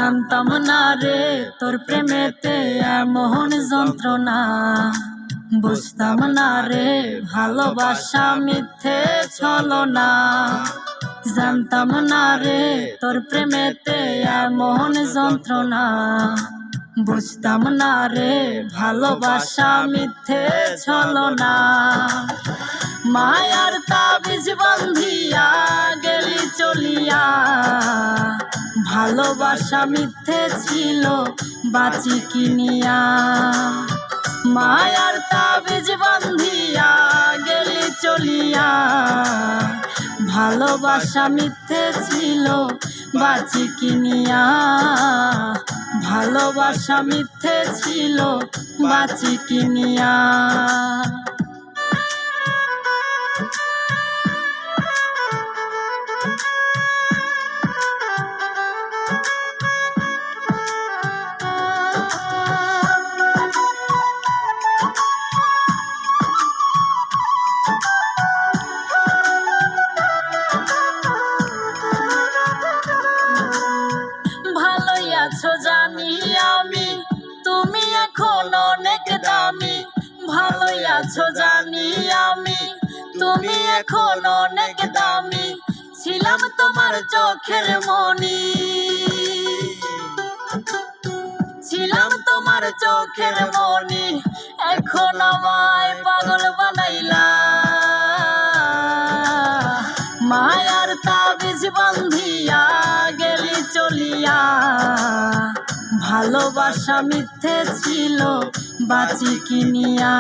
জানতাম না রে তোর প্রেমেতে এমন যন্ত্রণা, বুঝতাম না রে ভালোবাসা মিথ্যে ছলনা। জানতাম না রে তোর প্রেমেতে এমন যন্ত্রণা, বুঝতাম না রে ভালোবাসা মিথ্যে ছলনা। মায়ার তাবিজ বান্ধিয়া গেলি চলিয়া, ভালোবাসা মিথ্যে ছিল বাঁচি কিনিয়া। মায়ার তাবিজ বান্ধিয়া গেলি চলিয়া, ভালোবাসা মিথ্যে ছিল বাঁচি কিনিয়া। ভালোবাসা মিথ্যে ছিল বাঁচি কিনিয়া। ভালোই আছো জানি আমি, তুমি এখন অনেক দামি। ভালোই আছো জানি আমি, তুমি এখন অনেক দামি। ছিলাম তোমার চোখের মনি, ছিলাম তোমার চোখের মনি। এখন আমায় পাগল বানাইলা, মায়ার তাবিজ বান্ধিয়া গেলি চলিয়া। ভালোবাসা মিথ্যে ছিল বাঁচি কিনিয়া।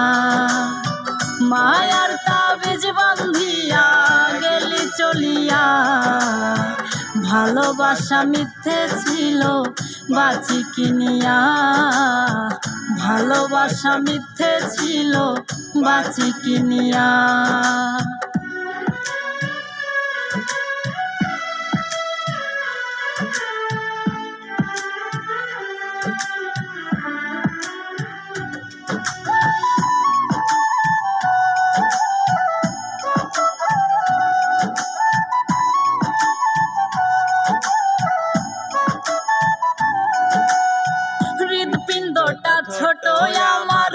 মায়ার তাবিজ বান্ধিয়া গেলি চলিয়া, ভালোবাসা মিথ্যে ছিল বাঁচি কিনিয়া। ভালোবাসা মিথ্যে ছিল বাঁচি কিনিয়া। হৃদপিণ্ডটা ছোট আমার,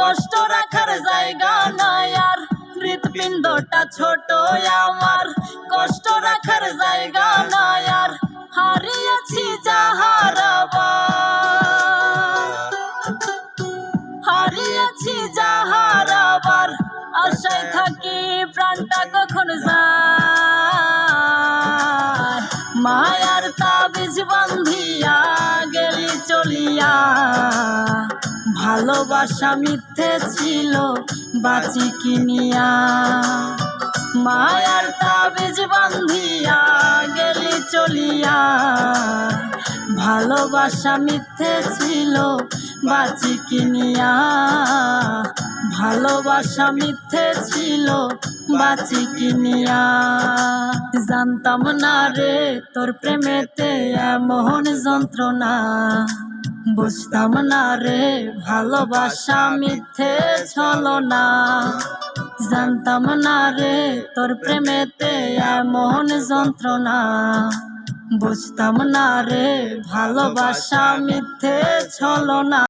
কষ্ট রাখার জায়গা নাই আর। হৃদপিণ্ডটা ছোট আমার, কষ্ট রাখার জায়গা নাই আর। হারিয়েছি যাহারাবার, হারিয়েছি যাহারাবার। আশায় থাকি প্রাণটা কখন যায়। মায়ার তাবিজ বান্ধিয়া গেলি চলিয়া, ভালোবাসা মিথ্যে ছিল বাঁচি কিনিয়া। মায়ার তাবিজ বান্ধিয়া গেলি চলিয়া, ভালোবাসা মিথ্যে ছিল বাঁচি কিনিয়া। ভালোবাসা মিথ্যে ছিল বাঁচি কিনিয়া। জানতাম না রে তোর প্রেমেতে এমন যন্ত্রণা, বুঝতাম না রে ভালোবাসা মিথ্যে ছলনা। জানতাম না রে তোর প্রেমেতে এমন যন্ত্রণা, বুঝতাম না রে ভালোবাসা মিথ্যে ছলনা।